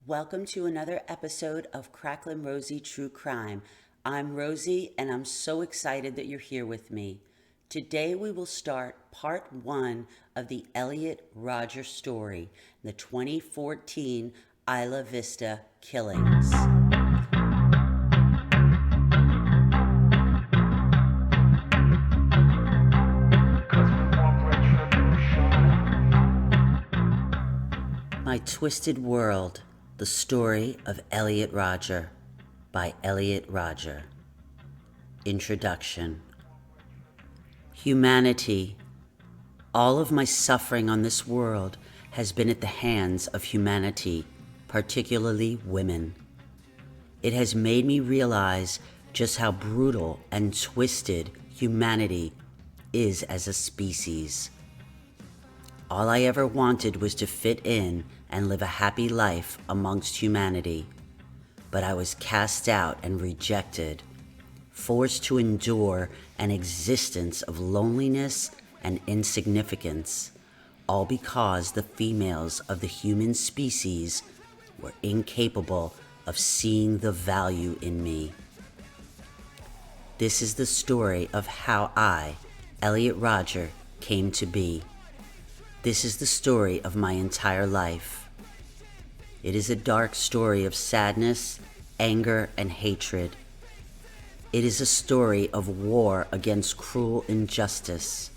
Welcome to another episode of Cracklin' Rosie True Crime. I'm Rosie, and I'm so excited that you're here with me. Today we will start part 1 of the Elliot Rodger story, the 2014 Isla Vista killings. My Twisted World, the story of Elliot Rodger by Elliot Rodger. Introduction. Humanity. All of my suffering on this world has been at the hands of humanity, particularly women. It has made me realize just how brutal and twisted humanity is as a species. All I ever wanted was to fit in and live a happy life amongst humanity. But I was cast out and rejected, forced to endure an existence of loneliness and insignificance, all because the females of the human species were incapable of seeing the value in me. This is the story of how I, Elliot Rodger, came to be. This is the story of my entire life. It is a dark story of sadness, anger, and hatred. It is a story of war against cruel injustice.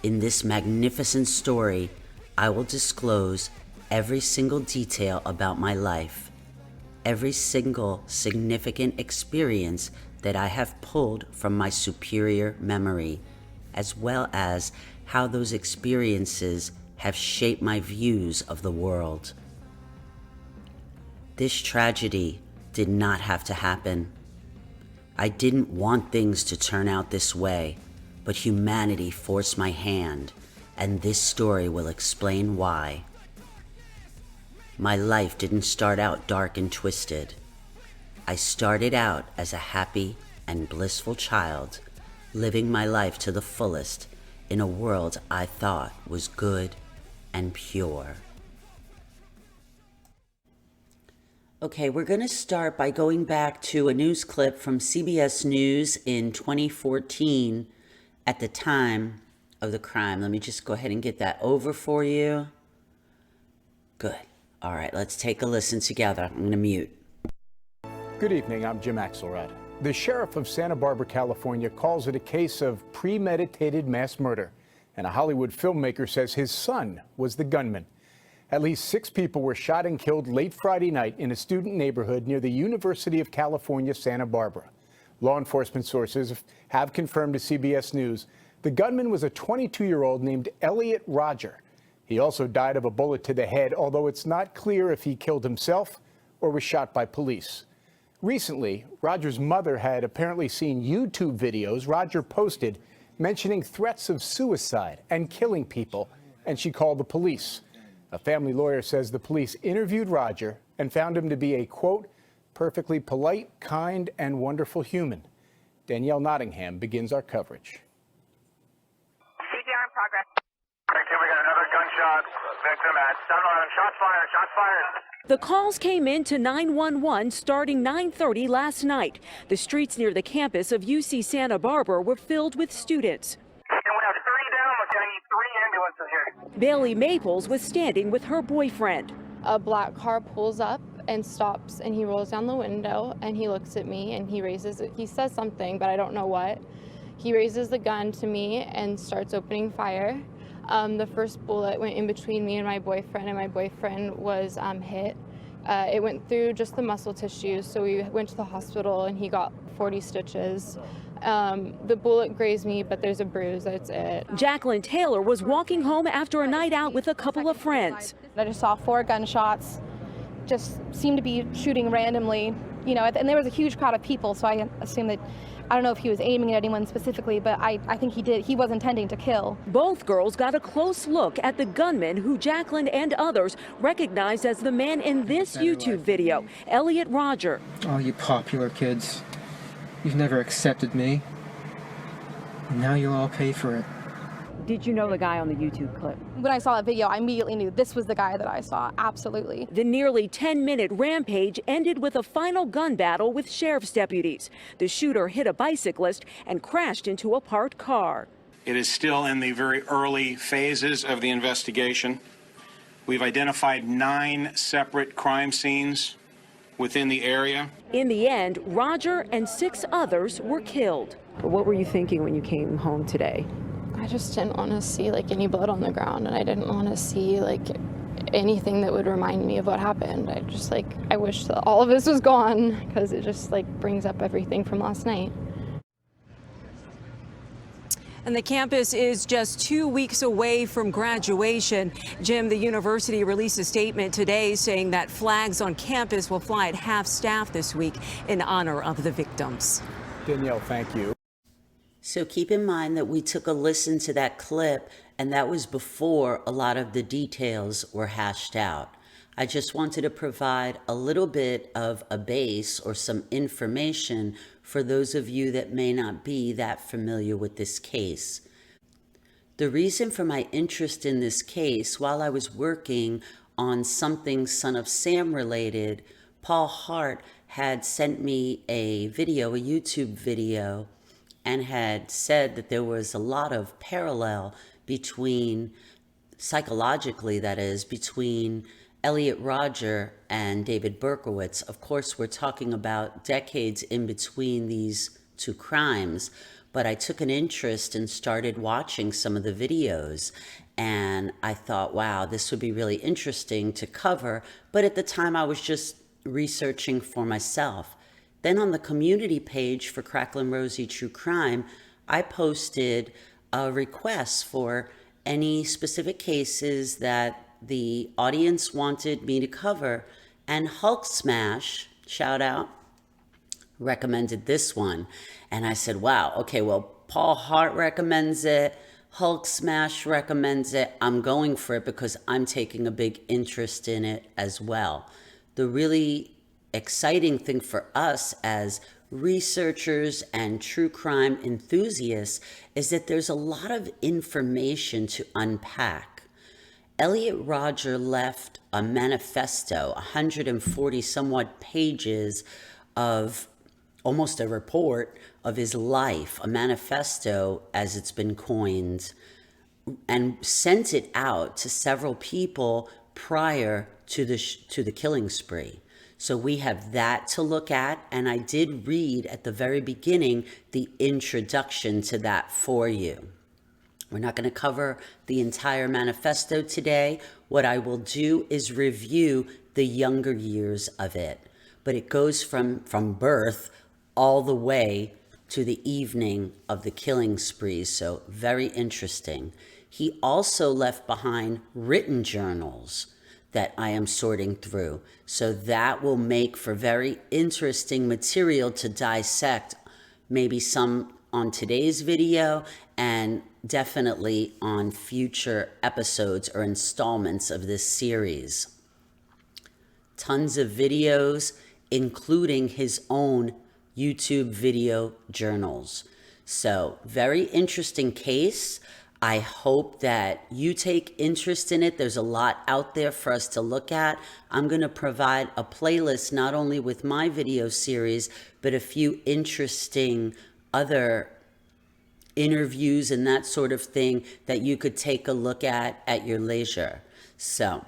In this magnificent story, I will disclose every single detail about my life, every single significant experience that I have pulled from my superior memory, as well as how those experiences have shaped my views of the world. This tragedy did not have to happen. I didn't want things to turn out this way, but humanity forced my hand, and this story will explain why. My life didn't start out dark and twisted. I started out as a happy and blissful child, living my life to the fullest in a world I thought was good and pure. Okay, we're going to start by going back to a news clip from CBS News in 2014 at the time of the crime. Let me just go ahead and get that over for you. Good. All right, let's take a listen together. I'm going to mute. Good evening, I'm Jim Axelrod. The sheriff of Santa Barbara, California calls it a case of premeditated mass murder, and a Hollywood filmmaker says his son was the gunman. At least 6 people were shot and killed late Friday night in a student neighborhood near the University of California, Santa Barbara. Law enforcement sources have confirmed to CBS News the gunman was a 22-year-old named Elliot Rodger. He also died of a bullet to the head, although it's not clear if he killed himself or was shot by police. Recently, Rodger's mother had apparently seen YouTube videos Rodger posted mentioning threats of suicide and killing people, and she called the police. A family lawyer says the police interviewed Rodger and found him to be a, quote, perfectly polite, kind, and wonderful human. Danielle Nottingham begins our coverage. CPR in progress. Okay, we got another gunshot. Victim at 7-11. Shots fired. Shots fired. The calls came in to 911 starting 9:30 last night. The streets near the campus of UC Santa Barbara were filled with students. And we have 3 down. I need 3 ambulances here. Bailey Maples was standing with her boyfriend. A black car pulls up and stops, and he rolls down the window and he looks at me and he says something, but I don't know what. He raises the gun to me and starts opening fire. The first bullet went in between me and my boyfriend was hit. It went through just the muscle tissues, so we went to the hospital and he got 40 stitches. The bullet grazed me, but there's a bruise, that's it. Jacqueline Taylor was walking home after a night out with a couple of friends. I just saw 4 gunshots, just seemed to be shooting randomly, you know, and there was a huge crowd of people, so I assume that, I don't know if he was aiming at anyone specifically, but I think he was intending to kill. Both girls got a close look at the gunman who Jacqueline and others recognized as the man in this YouTube video, Elliot Rodger. Oh, you popular kids. You've never accepted me. And now you'll all pay for it. Did you know the guy on the YouTube clip? When I saw that video, I immediately knew this was the guy that I saw, absolutely. The nearly 10-minute rampage ended with a final gun battle with sheriff's deputies. The shooter hit a bicyclist and crashed into a parked car. It is still in the very early phases of the investigation. We've identified 9 separate crime scenes within the area. In the end, Rodger and 6 others were killed. What were you thinking when you came home today? I just didn't want to see like any blood on the ground, and I didn't want to see like anything that would remind me of what happened. I wish that all of this was gone, because it just like brings up everything from last night. And the campus is just 2 weeks away from graduation. Jim, the university released a statement today saying that flags on campus will fly at half staff this week in honor of the victims. Danielle, thank you. So keep in mind that we took a listen to that clip, and that was before a lot of the details were hashed out. I just wanted to provide a little bit of a base or some information for those of you that may not be that familiar with this case. The reason for my interest in this case, while I was working on something Son of Sam related, Paul Hart had sent me a video, a YouTube video, and had said that there was a lot of parallel between, psychologically that is, between Elliot Rodger and David Berkowitz. Of course, we're talking about decades in between these 2 crimes, but I took an interest and started watching some of the videos, and I thought, wow, this would be really interesting to cover, but at the time I was just researching for myself. Then on the community page for Cracklin' Rosie True Crime, I posted a request for any specific cases that the audience wanted me to cover, and Hulk Smash, shout out, recommended this one. And I said, wow, okay, well, Paul Hart recommends it, Hulk Smash recommends it, I'm going for it because I'm taking a big interest in it as well. The really exciting thing for us as researchers and true crime enthusiasts is that there's a lot of information to unpack. Elliot Rodger left a manifesto, 140 somewhat pages of almost a report of his life, a manifesto as it's been coined, and sent it out to several people prior to the killing spree. So we have that to look at, and I did read at the very beginning the introduction to that for you. We're not going to cover the entire manifesto today. What I will do is review the younger years of it, but it goes from birth all the way to the evening of the killing sprees, so very interesting. He also left behind written journals that I am sorting through. So that will make for very interesting material to dissect, maybe some on today's video and definitely on future episodes or installments of this series. Tons of videos, including his own YouTube video journals. So very interesting case. I hope that you take interest in it. There's a lot out there for us to look at. I'm going to provide a playlist not only with my video series, but a few interesting other interviews and that sort of thing that you could take a look at your leisure. So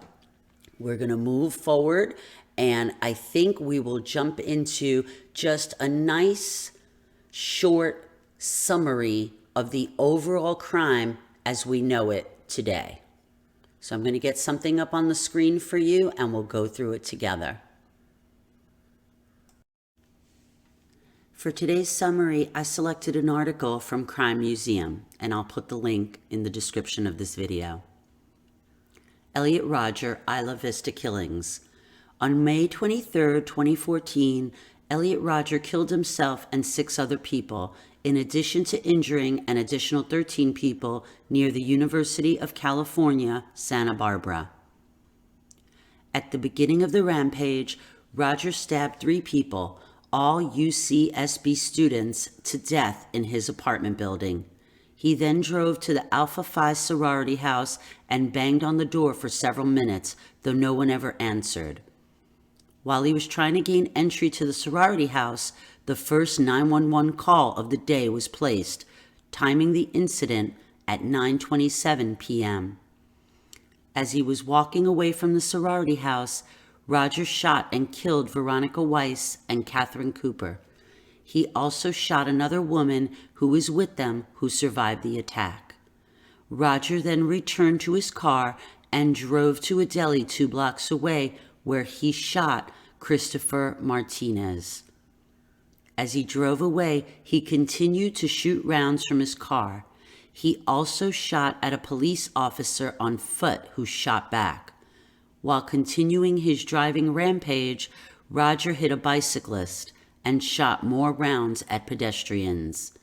we're going to move forward, and I think we will jump into just a nice short summary of the overall crime as we know it today. So I'm going to get something up on the screen for you, and we'll go through it together. For today's summary, I selected an article from Crime Museum, and I'll put the link in the description of this video. Elliot Rodger, Isla Vista killings. On May 23, 2014, Elliot Rodger killed himself and 6 other people, in addition to injuring an additional 13 people near the University of California, Santa Barbara. At the beginning of the rampage, Rodger stabbed 3 people, all UCSB students, to death in his apartment building. He then drove to the Alpha Phi sorority house and banged on the door for several minutes, though no one ever answered. While he was trying to gain entry to the sorority house, the first 911 call of the day was placed, timing the incident at 9:27 p.m. As he was walking away from the sorority house, Rodger shot and killed Veronica Weiss and Catherine Cooper. He also shot another woman who was with them who survived the attack. Rodger then returned to his car and drove to a deli 2 blocks away where he shot Christopher Martinez. As he drove away, he continued to shoot rounds from his car. He also shot at a police officer on foot who shot back. While continuing his driving rampage, Rodger hit a bicyclist and shot more rounds at pedestrians.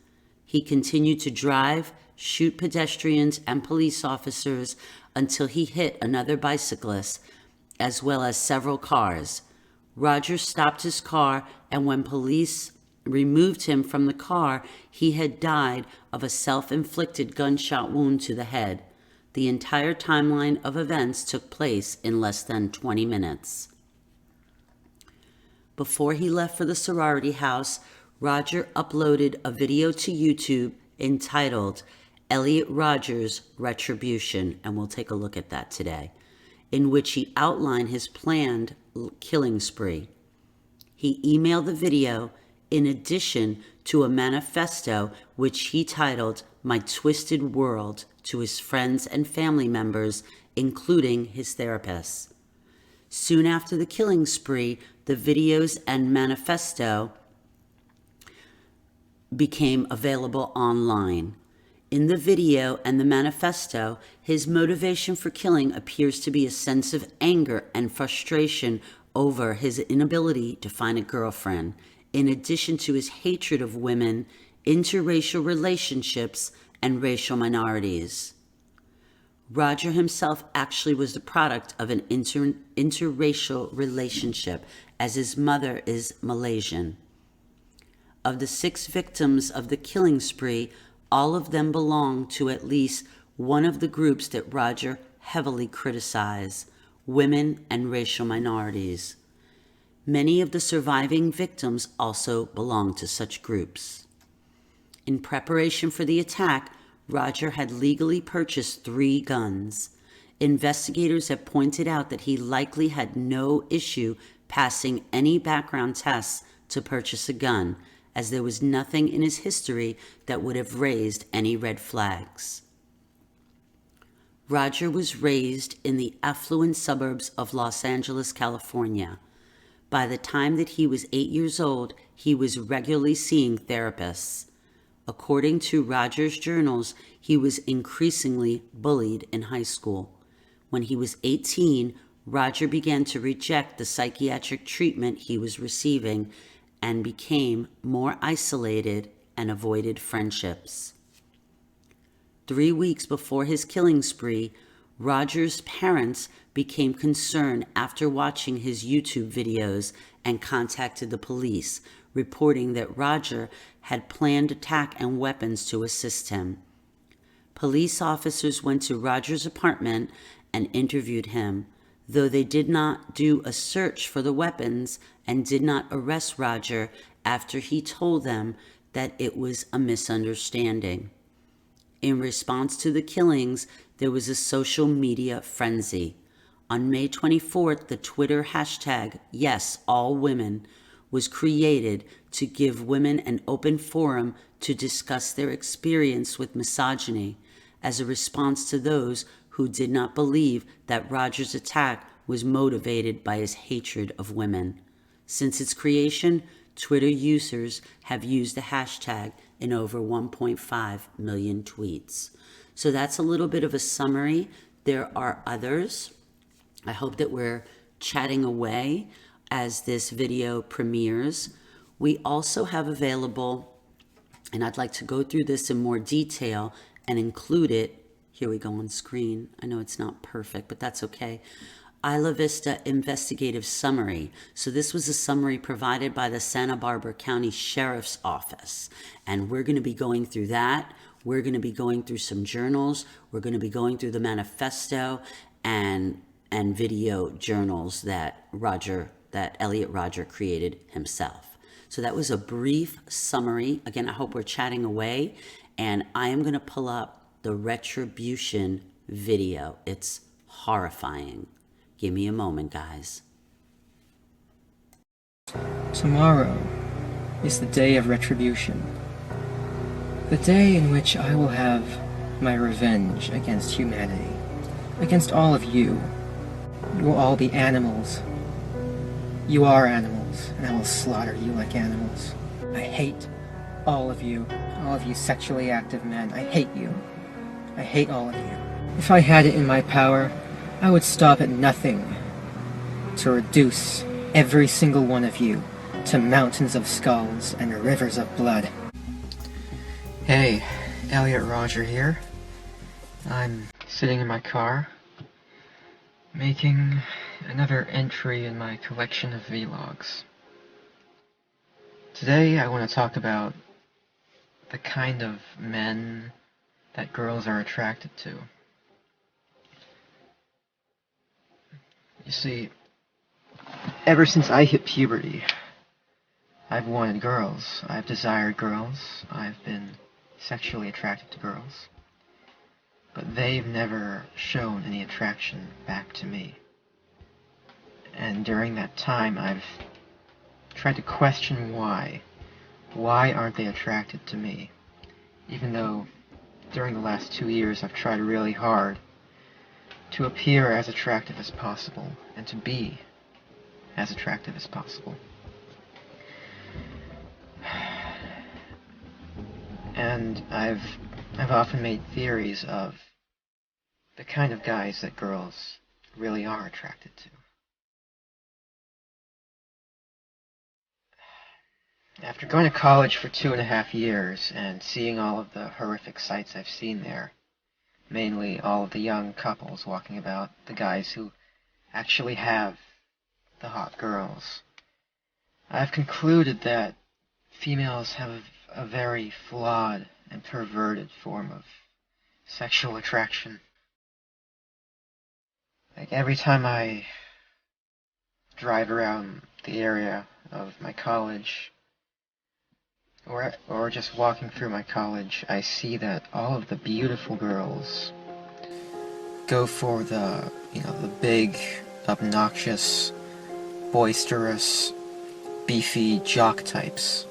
He continued to drive, shoot pedestrians and police officers until he hit another bicyclist, as well as several cars. Rodger stopped his car, and when police removed him from the car, he had died of a self-inflicted gunshot wound to the head. The entire timeline of events took place in less than 20 minutes. Before he left for the sorority house, Rodger uploaded a video to YouTube entitled Elliot Rodger's Retribution, and we'll take a look at that today, in which he outlined his planned killing spree. He emailed the video in addition to a manifesto which he titled My Twisted World to his friends and family members, including his therapists. Soon after the killing spree, the videos and manifesto became available online. In the video and the manifesto, his motivation for killing appears to be a sense of anger and frustration over his inability to find a girlfriend, in addition to his hatred of women, interracial relationships, and racial minorities. Rodger himself actually was the product of an interracial relationship, as his mother is Malaysian. Of the 6 victims of the killing spree, all of them belong to at least one of the groups that Rodger heavily criticized: women and racial minorities. Many of the surviving victims also belong to such groups. In preparation for the attack, Rodger had legally purchased 3 guns. Investigators have pointed out that he likely had no issue passing any background tests to purchase a gun, as there was nothing in his history that would have raised any red flags. Rodger was raised in the affluent suburbs of Los Angeles, California. By the time that he was 8 years old, he was regularly seeing therapists. According to Rodger's journals, he was increasingly bullied in high school. When he was 18, Rodger began to reject the psychiatric treatment he was receiving and became more isolated and avoided friendships. 3 weeks before his killing spree, Rodger's parents became concerned after watching his YouTube videos and contacted the police, reporting that Rodger had planned attack and weapons to assist him. Police officers went to Rodger's apartment and interviewed him, though they did not do a search for the weapons and did not arrest Rodger after he told them that it was a misunderstanding. In response to the killings, there was a social media frenzy. On May 24th, the Twitter hashtag #YesAllWomen was created to give women an open forum to discuss their experience with misogyny, as a response to those who did not believe that Rodger's attack was motivated by his hatred of women. Since its creation, Twitter users have used the hashtag in over 1.5 million tweets. So that's a little bit of a summary. There are others. I hope that we're chatting away as this video premieres. We also have available, and I'd like to go through this in more detail and include it. Here we go on screen. I know it's not perfect, but that's okay. Isla Vista Investigative Summary. So this was a summary provided by the Santa Barbara County Sheriff's Office, and we're going to be going through that. we're going to be going through some journals. We're going to be going through the manifesto and video journals that Elliot Rodger created himself. So that was a brief summary. Again, I hope we're chatting away, and I am going to pull up the retribution video. It's horrifying. Give me a moment, guys. Tomorrow is the day of retribution. The day in which I will have my revenge against humanity. Against all of you. You will all be animals. You are animals, and I will slaughter you like animals. I hate all of you sexually active men. I hate you. I hate all of you. If I had it in my power, I would stop at nothing to reduce every single one of you to mountains of skulls and rivers of blood. Hey, Elliot Rodger here. I'm sitting in my car, making another entry in my collection of vlogs. Today I want to talk about the kind of men that girls are attracted to. You see, ever since I hit puberty, I've wanted girls, I've desired girls, I've been sexually attracted to girls, but they've never shown any attraction back to me. And during that time, I've tried to question why. Why aren't they attracted to me? Even though during the last 2 years I've tried really hard to appear as attractive as possible and to be as attractive as possible. And I've often made theories of the kind of guys that girls really are attracted to. After going to college for 2.5 years and seeing all of the horrific sights I've seen there, mainly all of the young couples walking about, the guys who actually have the hot girls, I've concluded that females have a very flawed and perverted form of sexual attraction. Like every time I drive around the area of my college, or just walking through my college, I see that all of the beautiful girls go for the big, obnoxious, boisterous, beefy jock types.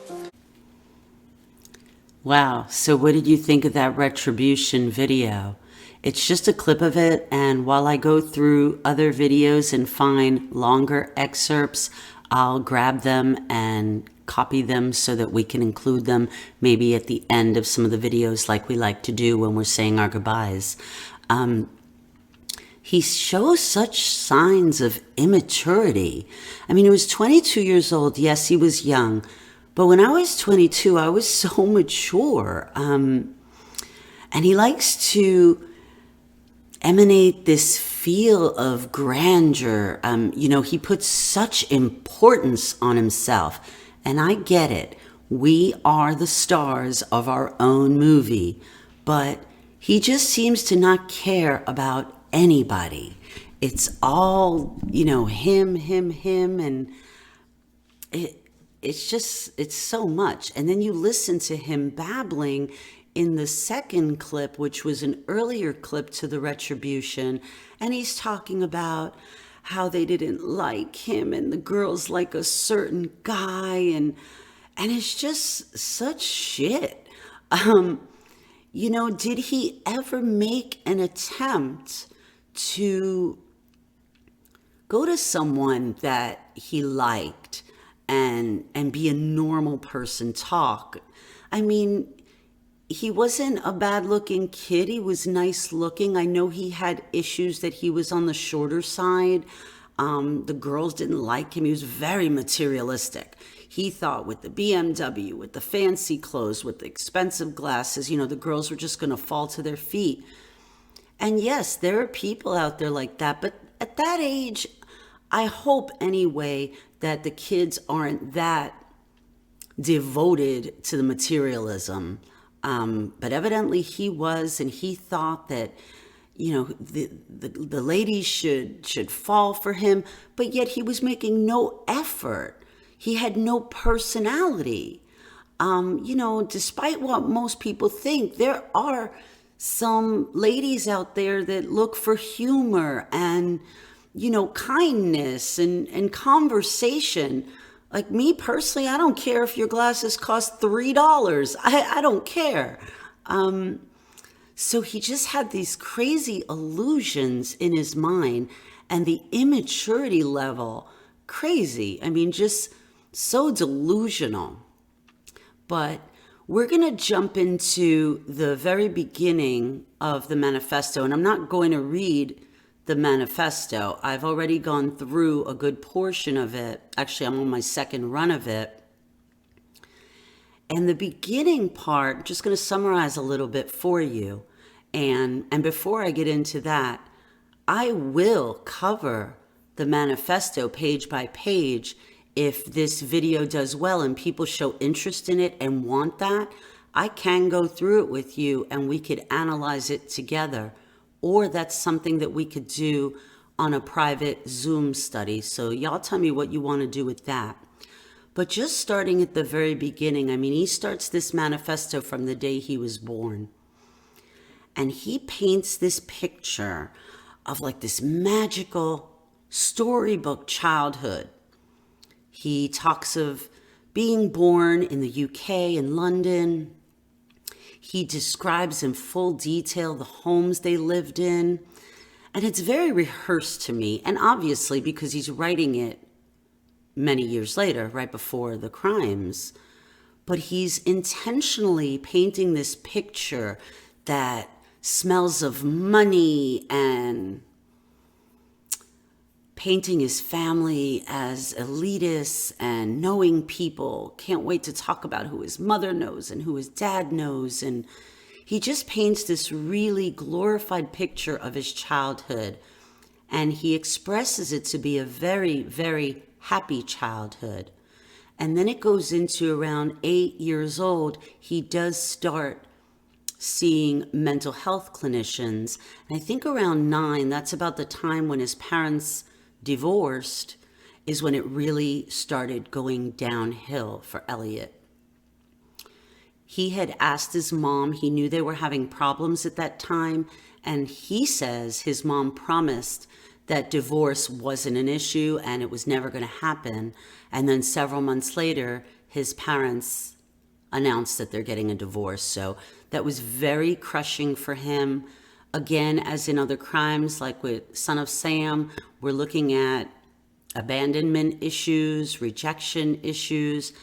Wow, so what did you think of that retribution video? It's just a clip of it, and while I go through other videos and find longer excerpts, I'll grab them and copy them so that we can include them maybe at the end of some of the videos like we like to do when we're saying our goodbyes. He shows such signs of immaturity. I mean, he was 22 years old. Yes, he was young. But when I was 22, I was so mature. And he likes to emanate this feel of grandeur. He puts such importance on himself. And I get it. We are the stars of our own movie. But he just seems to not care about anybody. It's all, him, and it's so much. And then you listen to him babbling in the second clip, which was an earlier clip to the retribution, and he's talking about how they didn't like him and the girls like a certain guy, and it's just such shit. Did he ever make an attempt to go to someone that he liked and be a normal person, talk? I mean, he wasn't a bad-looking kid. He was nice-looking. I know he had issues that he was on the shorter side. The girls didn't like him. He was very materialistic. He thought with the BMW, with the fancy clothes, with the expensive glasses, the girls were just going to fall to their feet. And yes, there are people out there like that. But at that age, I hope anyway that the kids aren't that devoted to the materialism. But evidently he was, and he thought that, the ladies should fall for him, but yet he was making no effort. He had no personality. Despite what most people think, there are some ladies out there that look for humor and, kindness and conversation. Like me personally, I don't care if your glasses cost $3. I don't care. So he just had these crazy illusions in his mind, and the immaturity level, crazy. I mean, just so delusional. But we're going to jump into the very beginning of the manifesto, and I'm not going to read the manifesto. I've already gone through a good portion of it. Actually, I'm on my second run of it. And the beginning part, I'm just going to summarize a little bit for you. And before I get into that, I will cover the manifesto page by page. If this video does well and people show interest in it and want that, I can go through it with you and we could analyze it together. Or that's something that we could do on a private Zoom study. So y'all tell me what you want to do with that. But just starting at the very beginning, I mean, he starts this manifesto from the day he was born. And he paints this picture of like this magical storybook childhood. He talks of being born in the UK in London. He describes in full detail the homes they lived in. And it's very rehearsed to me. And obviously because he's writing it many years later, right before the crimes. But he's intentionally painting this picture that smells of money and painting his family as elitists and knowing people. Can't wait to talk about who his mother knows and who his dad knows. And he just paints this really glorified picture of his childhood. And he expresses it to be a very, very happy childhood. And then it goes into around 8 years old, he does start seeing mental health clinicians. And I think around 9, that's about the time when his parents divorced, is when it really started going downhill for Elliot. He had asked his mom, he knew they were having problems at that time, and he says his mom promised that divorce wasn't an issue and it was never going to happen. And then several months later, his parents announced that they're getting a divorce. So that was very crushing for him. Again, as in other crimes, like with Son of Sam, we're looking at abandonment issues, rejection issues.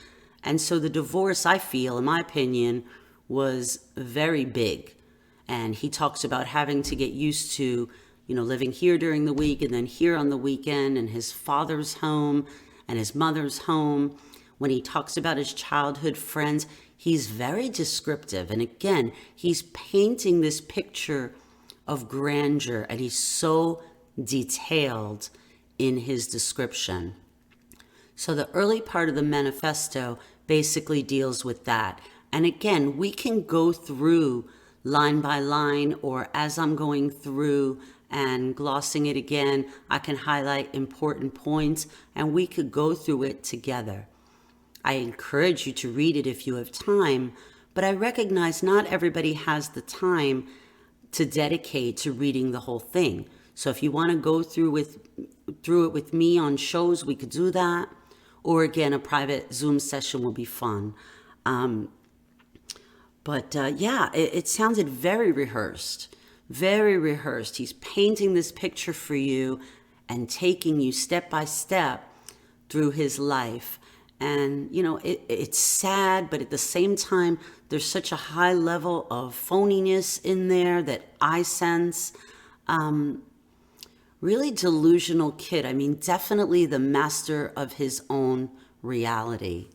And so the divorce, I feel, in my opinion, was very big. And he talks about having to get used to, living here during the week and then here on the weekend, and his father's home and his mother's home. When he talks about his childhood friends, he's very descriptive. And again, he's painting this picture of grandeur, and he's so detailed in his description. So the early part of the manifesto basically deals with that. And again, we can go through line by line, or as I'm going through and glossing it again, I can highlight important points and we could go through it together. I encourage you to read it if you have time, but I recognize not everybody has the time to dedicate to reading the whole thing. So if you want to go through it with me on shows, we could do that. Or again, a private Zoom session will be fun. It sounded very rehearsed, very rehearsed. He's painting this picture for you and taking you step by step through his life. And, it's sad, but at the same time, there's such a high level of phoniness in there that I sense. Really delusional kid. I mean, definitely the master of his own reality.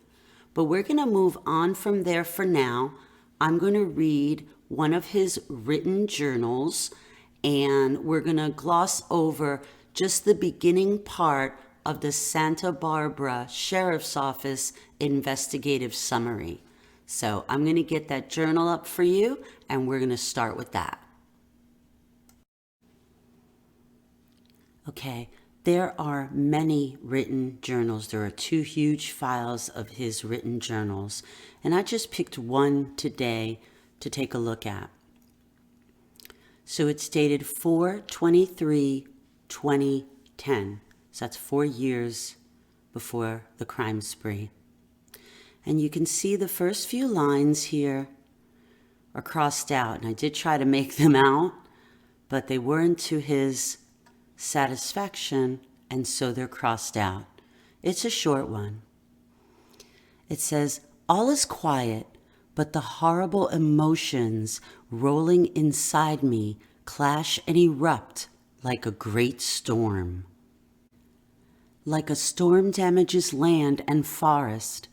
But we're going to move on from there for now. I'm going to read one of his written journals, and we're going to gloss over just the beginning part of the Santa Barbara Sheriff's Office investigative summary. So I'm going to get that journal up for you, and we're going to start with that. Okay, there are many written journals. There are 2 huge files of his written journals, and I just picked one today to take a look at. So it's dated 4/23/2010. So that's 4 years before the crime spree. And you can see the first few lines here are crossed out. And I did try to make them out, but they weren't to his satisfaction, and so they're crossed out. It's a short one. It says, "All is quiet, but the horrible emotions rolling inside me clash and erupt like a great storm. Like a storm damages land and forest,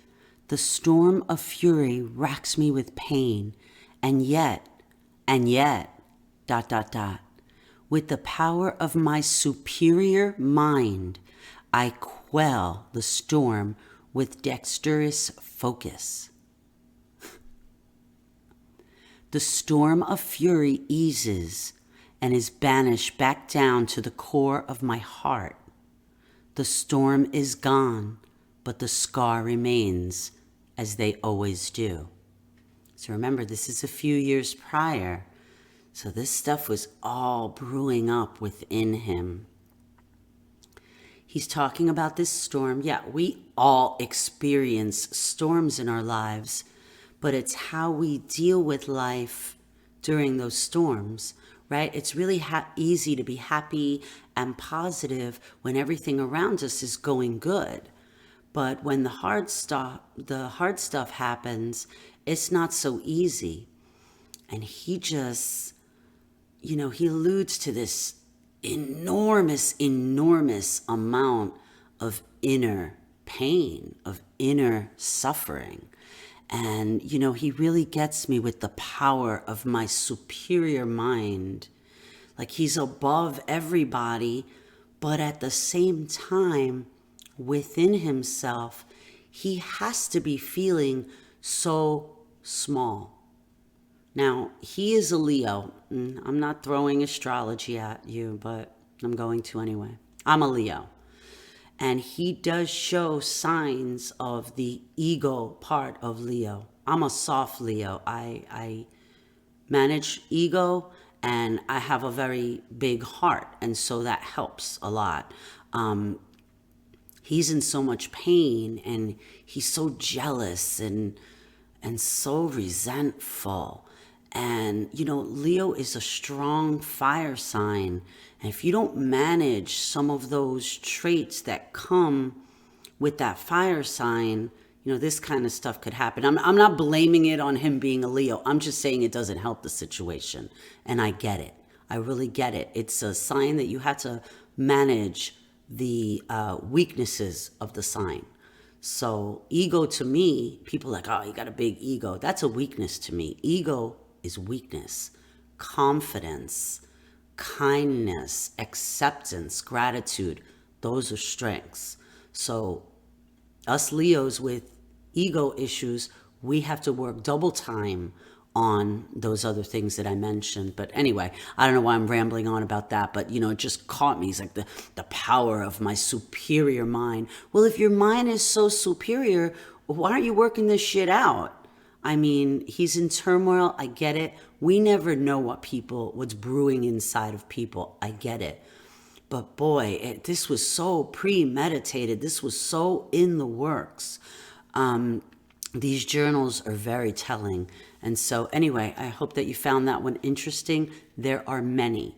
the storm of fury racks me with pain, and yet, dot, dot, dot. With the power of my superior mind, I quell the storm with dexterous focus. The storm of fury eases and is banished back down to the core of my heart. The storm is gone, but the scar remains, as they always do." So remember, this is a few years prior. So this stuff was all brewing up within him. He's talking about this storm. Yeah, we all experience storms in our lives, but it's how we deal with life during those storms, right? It's really easy to be happy and positive when everything around us is going good. But when the hard stuff happens, it's not so easy. And he just, he alludes to this enormous amount of inner pain, of inner suffering. And, he really gets me with the power of my superior mind. Like he's above everybody, but at the same time, within himself, he has to be feeling so small. Now, he is a Leo. I'm not throwing astrology at you, but I'm going to anyway. I'm a Leo. And he does show signs of the ego part of Leo. I'm a soft Leo. I manage ego, and I have a very big heart, and so that helps a lot. He's in so much pain, and he's so jealous and so resentful. And, Leo is a strong fire sign. And if you don't manage some of those traits that come with that fire sign, this kind of stuff could happen. I'm not blaming it on him being a Leo. I'm just saying it doesn't help the situation. And I get it. I really get it. It's a sign that you have to manage the weaknesses of the sign. So ego to me, people are like, oh, you got a big ego. That's a weakness to me. Ego is weakness. Confidence, kindness, acceptance, gratitude, those are strengths. So us Leos with ego issues, we have to work double time on those other things that I mentioned. But anyway, I don't know why I'm rambling on about that, but it just caught me. It's like the power of my superior mind. Well, if your mind is so superior, why aren't you working this shit out? I mean, he's in turmoil. I get it. We never know what's brewing inside of people. I get it. But boy, this was so premeditated. This was so in the works. These journals are very telling. And so anyway, I hope that you found that one interesting. There are many.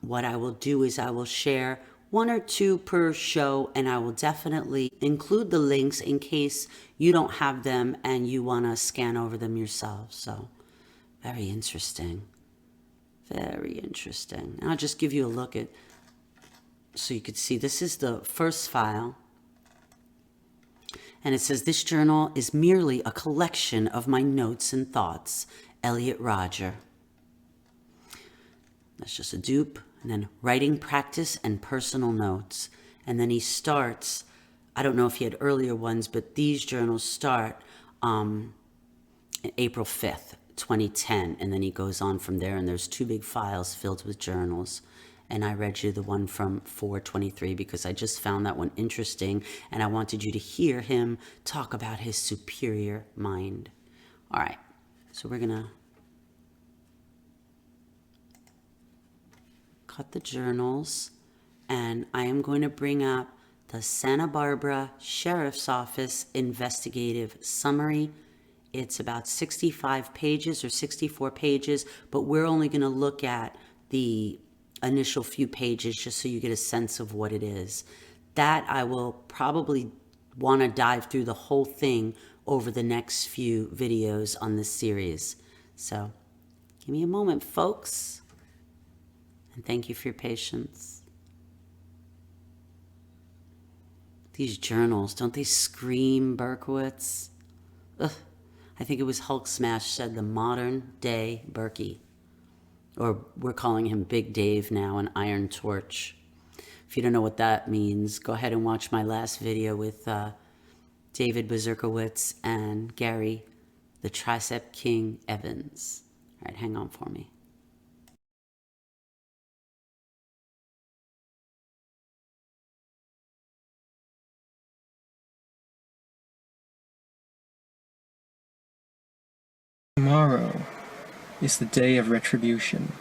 What I will do is I will share 1 or 2 per show, and I will definitely include the links in case you don't have them and you want to scan over them yourself. So very interesting. Very interesting. And I'll just give you a look at, so you could see, this is the first file. And it says, "This journal is merely a collection of my notes and thoughts. Elliot Rodger." That's just a dupe. And then writing practice and personal notes. And then he starts, I don't know if he had earlier ones, but these journals start April 5th, 2010. And then he goes on from there, and there's 2 big files filled with journals. And I read you the one from 4/23 because I just found that one interesting, and I wanted you to hear him talk about his superior mind. All right, so we're gonna cut the journals, and I am going to bring up the Santa Barbara Sheriff's Office investigative summary. It's about 65 pages or 64 pages, but we're only going to look at the initial few pages just so you get a sense of what it is. That I will probably want to dive through the whole thing over the next few videos on this series. So give me a moment, folks. And thank you for your patience. These journals, don't they scream Berkowitz? Ugh. I think it was Hulk Smash said the modern day Berkey. Or we're calling him Big Dave now, an Iron Torch. If you don't know what that means, go ahead and watch my last video with David Bezerkowitz and Gary, the Tricep King Evans. All right, hang on for me. Tomorrow is the day of retribution.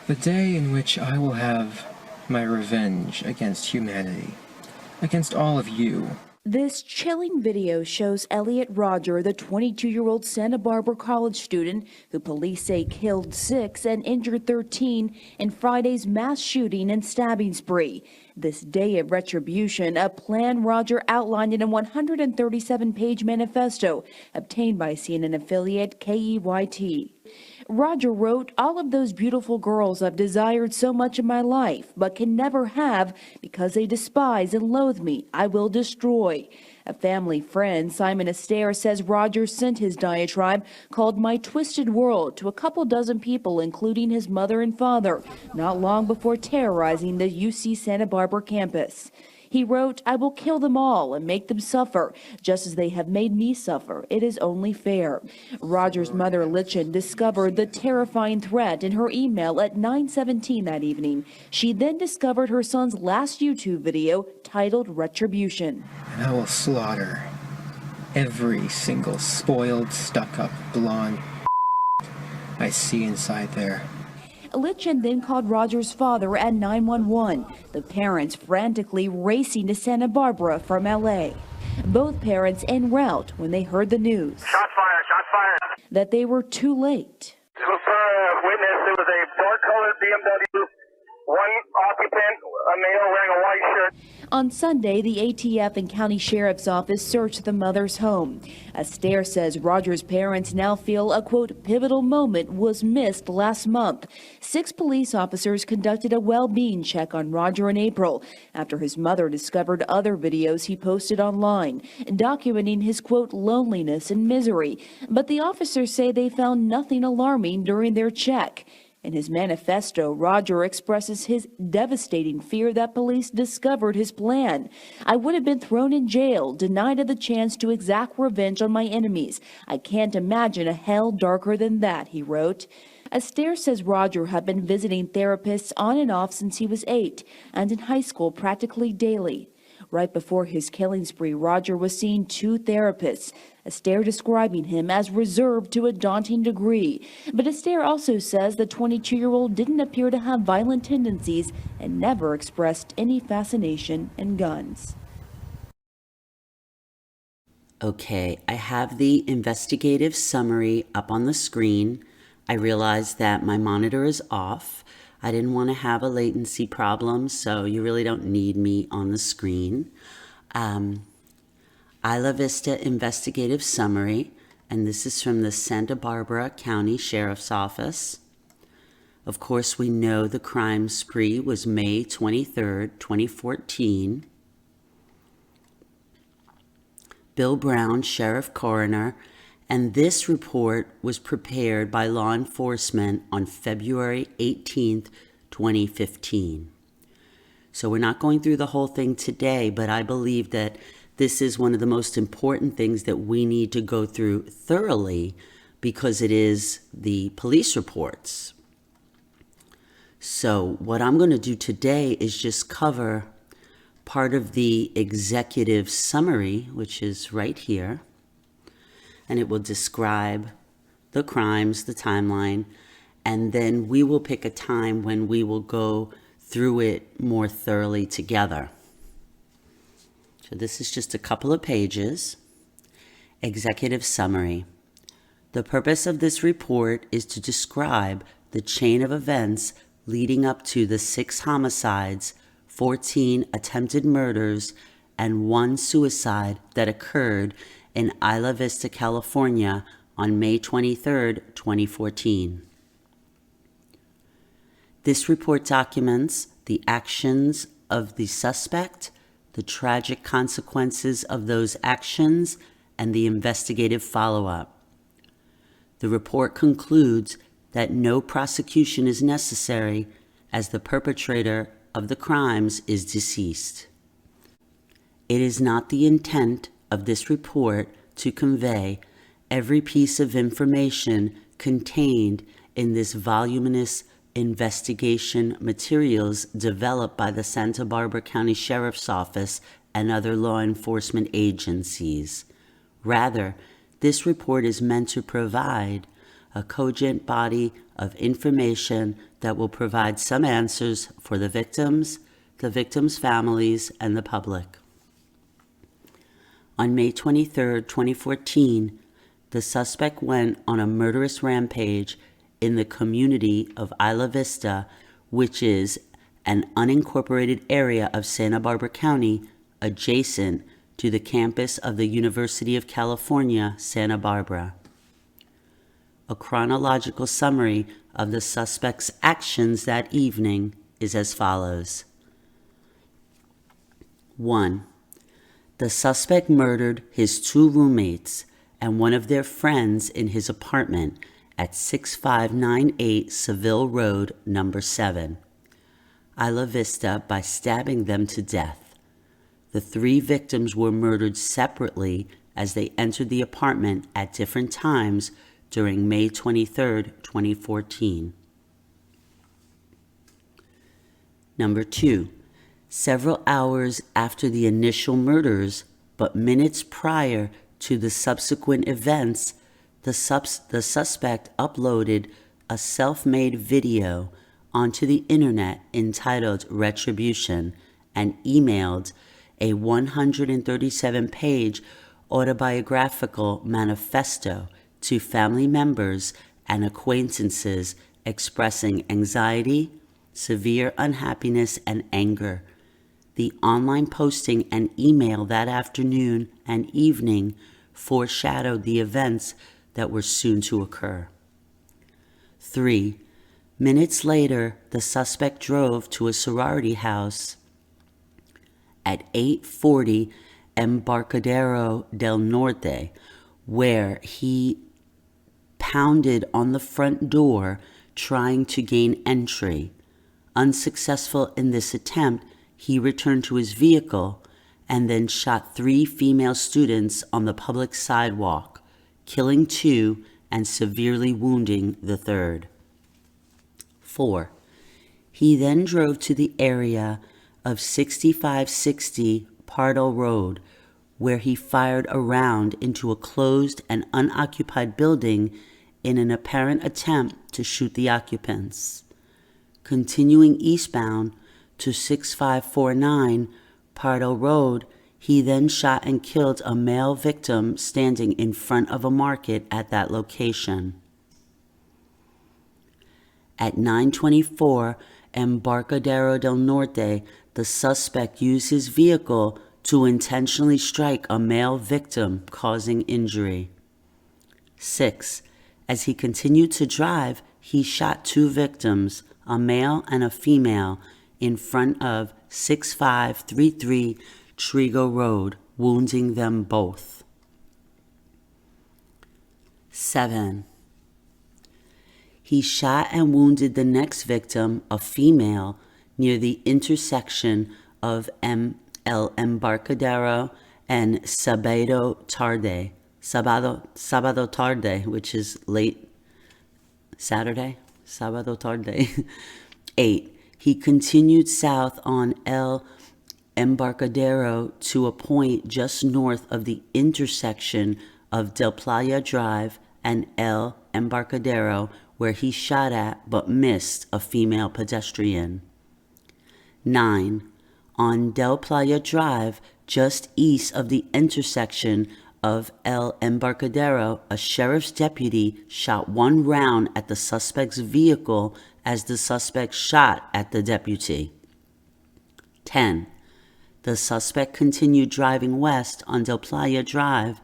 The day in which I will have my revenge against humanity, against all of you. This chilling video shows Elliot Rodger, the 22-year-old Santa Barbara college student who police say killed 6 and injured 13 in Friday's mass shooting and stabbing spree. This day of retribution, a plan Rodger outlined in a 137-page manifesto obtained by CNN affiliate KEYT. Rodger wrote, "All of those beautiful girls I've desired so much in my life, but can never have because they despise and loathe me, I will destroy." A family friend, Simon Astaire, says Rodger sent his diatribe called My Twisted World to a couple dozen people, including his mother and father, not long before terrorizing the UC Santa Barbara campus. He wrote, "I will kill them all and make them suffer, just as they have made me suffer. It is only fair." Rodger's mother, Lichen, discovered the terrifying threat in her email at 9:17 that evening. She then discovered her son's last YouTube video titled Retribution. And I will slaughter every single spoiled, stuck-up, blonde I see inside there. Lichen then called Rodger's father at 911, the parents frantically racing to Santa Barbara from LA. Both parents en route when they heard the news. Shots fired. That they were too late. This was witness. It was a dark-colored BMW, one occupant, a male wearing a white shirt. On Sunday, the ATF and county sheriff's office searched the mother's home. Astaire says Rodger's parents now feel a, quote, pivotal moment was missed last month. 6 police officers conducted a well-being check on Rodger in April after his mother discovered other videos he posted online, documenting his, quote, loneliness and misery. But the officers say they found nothing alarming during their check. In his manifesto, Rodger expresses his devastating fear that police discovered his plan. "I would have been thrown in jail, denied of the chance to exact revenge on my enemies. I can't imagine a hell darker than that," he wrote. Astaire says Rodger had been visiting therapists on and off since he was 8, and in high school practically daily. Right before his killing spree, Rodger was seeing 2 therapists, Astaire describing him as reserved to a daunting degree. But Astaire also says the 22-year-old didn't appear to have violent tendencies and never expressed any fascination in guns. Okay, I have the investigative summary up on the screen. I realized that my monitor is off. I didn't want to have a latency problem, so you really don't need me on the screen. Isla Vista investigative summary, and this is from the Santa Barbara County Sheriff's Office. Of course, we know the crime spree was May 23rd, 2014. Bill Brown, Sheriff Coroner, and this report was prepared by law enforcement on February 18th, 2015. So we're not going through the whole thing today, but I believe that This is one of the most important things that we need to go through thoroughly because it is the police reports. So what I'm going to do today is just cover part of the executive summary, which is right here, and it will describe the crimes, the timeline, and then we will pick a time when we will go through it more thoroughly together. So this is just a couple of pages. Executive summary. The purpose of this report is to describe the chain of events leading up to the 6 homicides, 14 attempted murders, and 1 suicide that occurred in Isla Vista, California on May 23, 2014. This report documents the actions of the suspect, the tragic consequences of those actions, and the investigative follow-up. The report concludes that no prosecution is necessary as the perpetrator of the crimes is deceased. It is not the intent of this report to convey every piece of information contained in this voluminous investigation materials developed by the Santa Barbara County Sheriff's Office and other law enforcement agencies. Rather, this report is meant to provide a cogent body of information that will provide some answers for the victims' families, and the public. On May 23, 2014, the suspect went on a murderous rampage in the community of Isla Vista, which is an unincorporated area of Santa Barbara County adjacent to the campus of the University of California, Santa Barbara. A chronological summary of the suspect's actions that evening is as follows. 1. The suspect murdered his 2 roommates and one of their friends in his apartment at 6598 Seville Road, number 7, Isla Vista, by stabbing them to death. The 3 victims were murdered separately as they entered the apartment at different times during May 23, 2014. Number 2, several hours after the initial murders, but minutes prior to the subsequent events, the suspect uploaded a self-made video onto the internet entitled Retribution and emailed a 137-page autobiographical manifesto to family members and acquaintances expressing anxiety, severe unhappiness, and anger. The online posting and email that afternoon and evening foreshadowed the events that were soon to occur. 3. Minutes later, the suspect drove to a sorority house at 840 Embarcadero del Norte, where he pounded on the front door trying to gain entry. Unsuccessful in this attempt, he returned to his vehicle and then shot 3 female students on the public sidewalk, killing 2 and severely wounding the 3rd. 4. He then drove to the area of 6560 Pardo Road, where he fired a round into a closed and unoccupied building in an apparent attempt to shoot the occupants. Continuing eastbound to 6549 Pardo Road, he then shot and killed a male victim standing in front of a market at that location. At 924 Embarcadero del Norte, the suspect used his vehicle to intentionally strike a male victim, causing injury. 6. As he continued to drive, he shot 2 victims, a male and a female, in front of 6533 Trigo Road, wounding them both. 7. He shot and wounded the next victim, a female, near the intersection of El Embarcadero and sábado tarde, which is late Saturday, sábado tarde. 8. He continued south on El Embarcadero to a point just north of the intersection of Del Playa Drive and El Embarcadero, where he shot at but missed a female pedestrian. 9. On Del Playa Drive, just east of the intersection of El Embarcadero, a sheriff's deputy shot one round at the suspect's vehicle as the suspect shot at the deputy. 10. The suspect continued driving west on Del Playa Drive,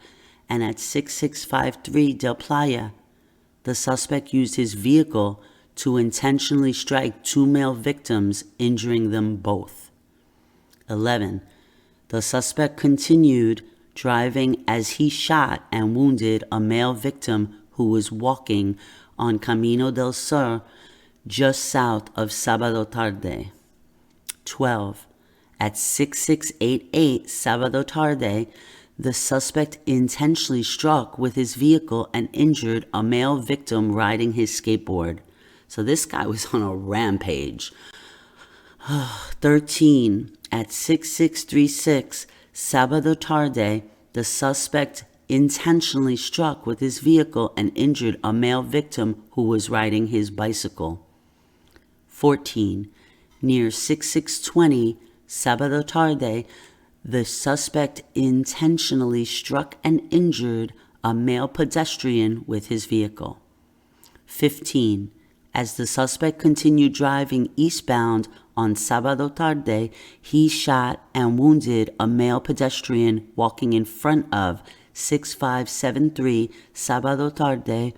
and at 6653 Del Playa, the suspect used his vehicle to intentionally strike 2 male victims, injuring them both. 11. The suspect continued driving as he shot and wounded a male victim who was walking on Camino del Sur, just south of Sábado Tarde. 12. At 6688 Sábado Tarde, the suspect intentionally struck with his vehicle and injured a male victim riding his skateboard. So this guy was on a rampage. 13. At 6636 Sábado Tarde, the suspect intentionally struck with his vehicle and injured a male victim who was riding his bicycle. 14. Near 6620 Sábado Tarde, the suspect intentionally struck and injured a male pedestrian with his vehicle. 15. As the suspect continued driving eastbound on Sábado Tarde, he shot and wounded a male pedestrian walking in front of 6573 Sábado Tarde.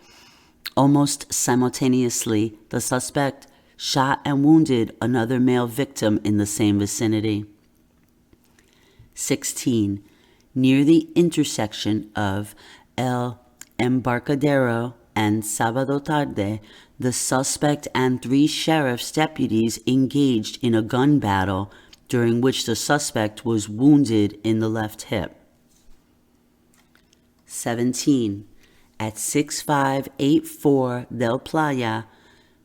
Almost simultaneously, the suspect shot and wounded another male victim in the same vicinity. 16. Near the intersection of El Embarcadero and Sábado Tarde, the suspect and 3 sheriff's deputies engaged in a gun battle, during which the suspect was wounded in the left hip. 17. At 6584 Del Playa,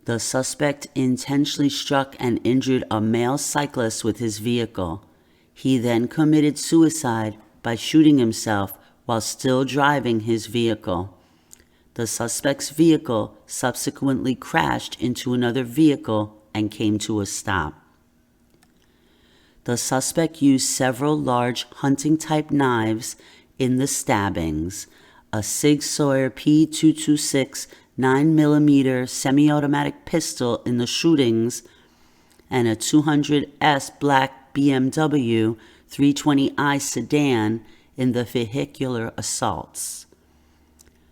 the suspect intentionally struck and injured a male cyclist with his vehicle. He then committed suicide by shooting himself while still driving his vehicle. The suspect's vehicle subsequently crashed into another vehicle and came to a stop. The suspect used several large hunting-type knives in the stabbings, a Sig Sauer P226 9mm semi-automatic pistol in the shootings, and a 200S black BMW 320i sedan in the vehicular assaults.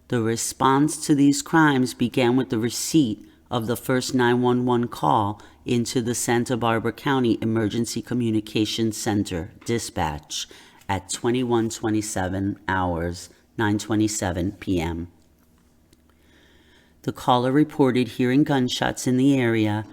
The response to these crimes began with the receipt of the first 911 call into the Santa Barbara County Emergency Communications Center dispatch at 21:27 hours, 9:27 p.m. The caller reported hearing gunshots in the area,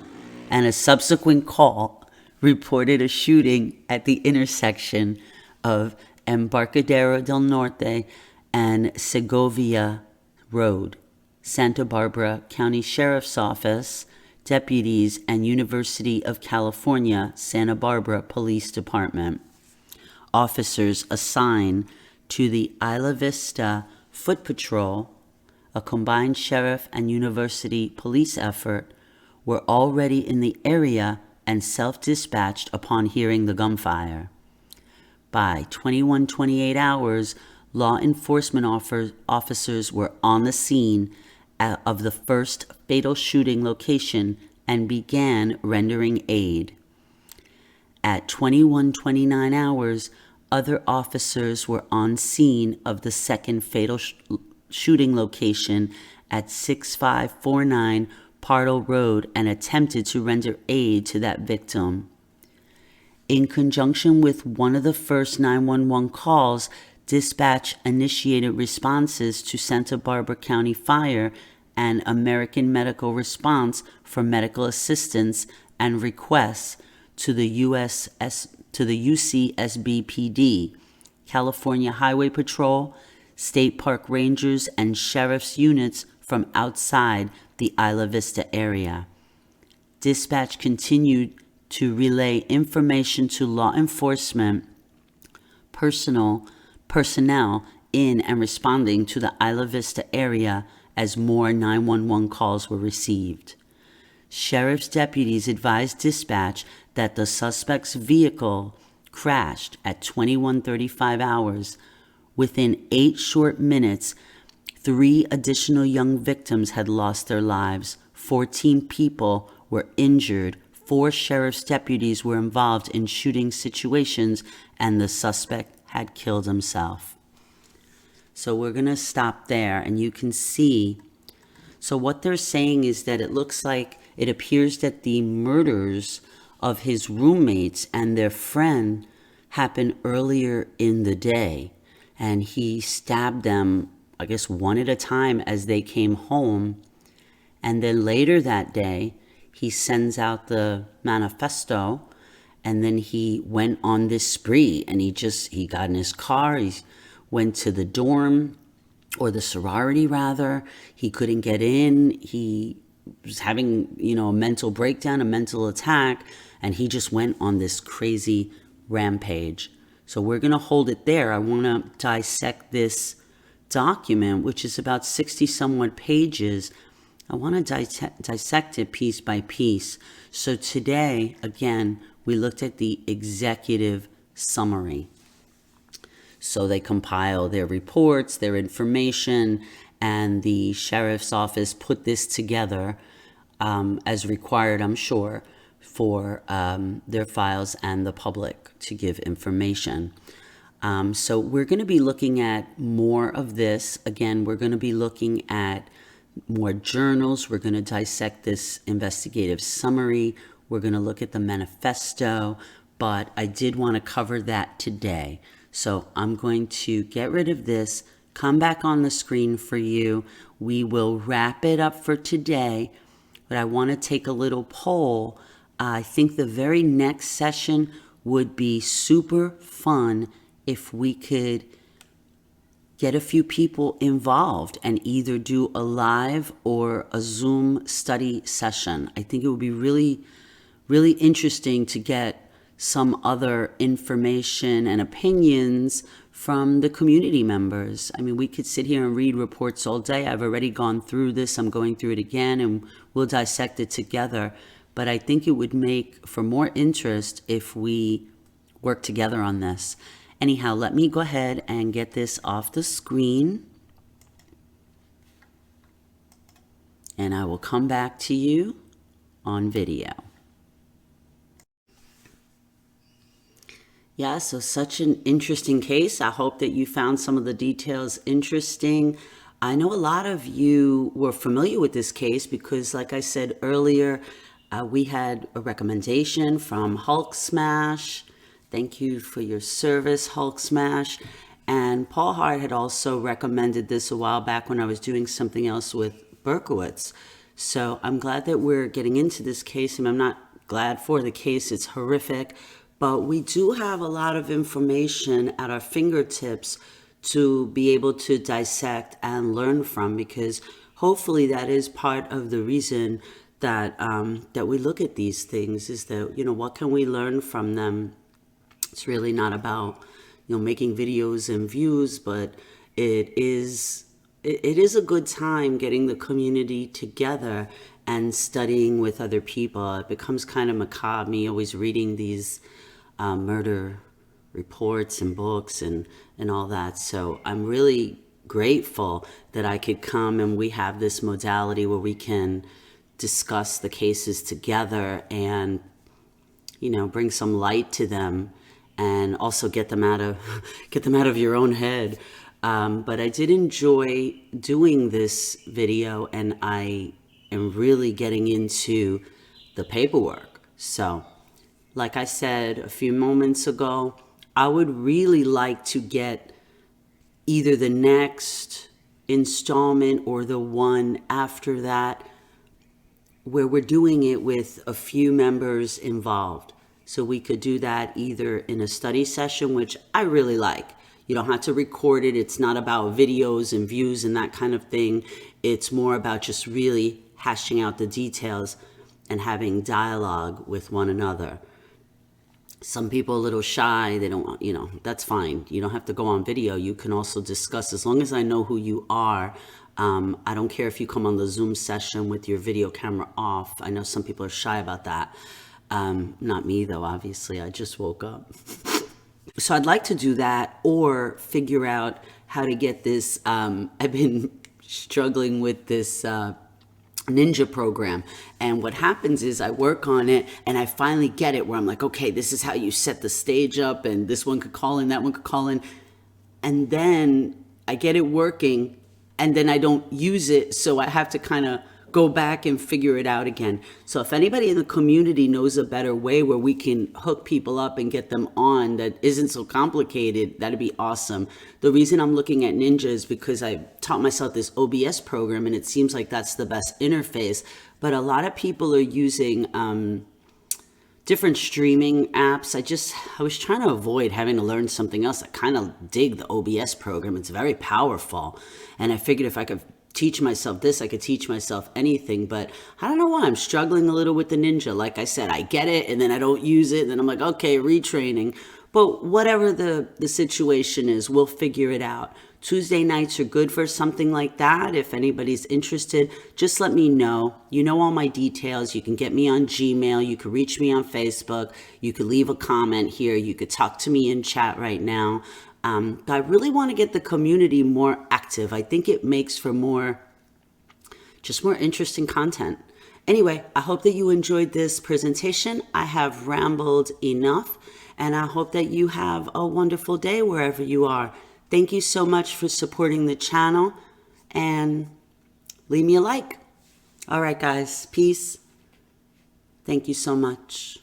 and a subsequent call reported a shooting at the intersection of Embarcadero del Norte and Segovia Road. Santa Barbara County Sheriff's Office, deputies, and University of California, Santa Barbara Police Department. Officers assigned to the Isla Vista Foot Patrol, a combined sheriff and university police effort, were already in the area and self-dispatched upon hearing the gunfire. By 21:28 hours, law enforcement officers were on the scene of the first fatal shooting location and began rendering aid. At 21:29 hours, other officers were on scene of the second fatal shooting location at 6549 Pardo Road and attempted to render aid to that victim. In conjunction with one of the first 911 calls, dispatch initiated responses to Santa Barbara County Fire and American Medical Response for medical assistance and requests to the UCSB PD, California Highway Patrol, State Park Rangers, and sheriff's units from outside the Isla Vista area. Dispatch continued to relay information to law enforcement personnel in and responding to the Isla Vista area as more 911 calls were received. Sheriff's deputies advised dispatch that the suspect's vehicle crashed at 21:35 hours. Within 8 short minutes, 3 additional young victims had lost their lives. 14 people were injured. 4 sheriff's deputies were involved in shooting situations, and the suspect had killed himself. So we're going to stop there, and you can see. So what they're saying is that it appears that the murders of his roommates and their friend happened earlier in the day. And he stabbed them, I guess, one at a time as they came home. And then later that day, he sends out the manifesto, and then he went on this spree, and he got in his car, he went to the dorm, or the sorority rather. He couldn't get in. He was having, a mental breakdown, a mental attack, and he just went on this crazy rampage. So we're going to hold it there. I want to dissect this document, which is about 60 somewhat pages. I want to dissect it piece by piece. So today, again, we looked at the executive summary. So they compile their reports, their information, and the sheriff's office put this together as required, I'm sure, for their files and the public to give information. So we're going to be looking at more of this. Again, we're going to be looking at more journals. We're going to dissect this investigative summary. We're going to look at the manifesto, but I did want to cover that today. So I'm going to get rid of this, come back on the screen for you. We will wrap it up for today, but I want to take a little poll. I think the very next session would be super fun if we could get a few people involved and either do a live or a Zoom study session. I think it would be really, really interesting to get some other information and opinions from the community members. I mean, we could sit here and read reports all day. I've already gone through this. I'm going through it again, and we'll dissect it together. But I think it would make for more interest if we work together on this. Anyhow, let me go ahead and get this off the screen. And I will come back to you on video. Yeah, so such an interesting case. I hope that you found some of the details interesting. I know a lot of you were familiar with this case because, like I said earlier, we had a recommendation from Hulk Smash. Thank you for your service, Hulk Smash. And Paul Hart had also recommended this a while back when I was doing something else with Berkowitz. So I'm glad that we're getting into this case, and I'm not glad for the case. It's horrific. But we do have a lot of information at our fingertips to be able to dissect and learn from, because hopefully that is part of the reason that that we look at these things, is that, what can we learn from them? It's really not about, making videos and views, but it is a good time getting the community together and studying with other people. It becomes kind of macabre, me always reading these murder reports and books and all that. So I'm really grateful that I could come and we have this modality where we can discuss the cases together and, bring some light to them and also get them out of your own head. But I did enjoy doing this video, and I am really getting into the paperwork. So, like I said a few moments ago, I would really like to get either the next installment or the one after that where we're doing it with a few members involved. So we could do that either in a study session, which I really like. You don't have to record it. It's not about videos and views and that kind of thing. It's more about just really hashing out the details and having dialogue with one another. Some people are a little shy. They don't, that's fine. You don't have to go on video. You can also discuss, as long as I know who you are. I don't care if you come on the Zoom session with your video camera off. I know some people are shy about that. Not me though, obviously. I just woke up. So I'd like to do that, or figure out how to get this. I've been struggling with this ninja program, and what happens is I work on it and I finally get it where I'm like, okay, this is how you set the stage up, and this one could call in, that one could call in, and then I get it working, and then I don't use it, so I have to kind of go back and figure it out again. So if anybody in the community knows a better way where we can hook people up and get them on that isn't so complicated, that'd be awesome. The reason I'm looking at Ninja is because I taught myself this OBS program, and it seems like that's the best interface. But a lot of people are using different streaming apps. I was trying to avoid having to learn something else. I kind of dig the OBS program. It's very powerful. And I figured if I could teach myself this, I could teach myself anything. But I don't know why I'm struggling a little with the Ninja. Like I said, I get it and then I don't use it. And then I'm like, okay, retraining. But whatever the situation is, we'll figure it out. Tuesday nights are good for something like that. If anybody's interested, just let me know. You know all my details. You can get me on Gmail. You can reach me on Facebook. You could leave a comment here. You could talk to me in chat right now. But I really want to get the community more active. I think it makes for more interesting content. Anyway, I hope that you enjoyed this presentation. I have rambled enough, and I hope that you have a wonderful day wherever you are. Thank you so much for supporting the channel, and leave me a like. All right, guys, peace. Thank you so much.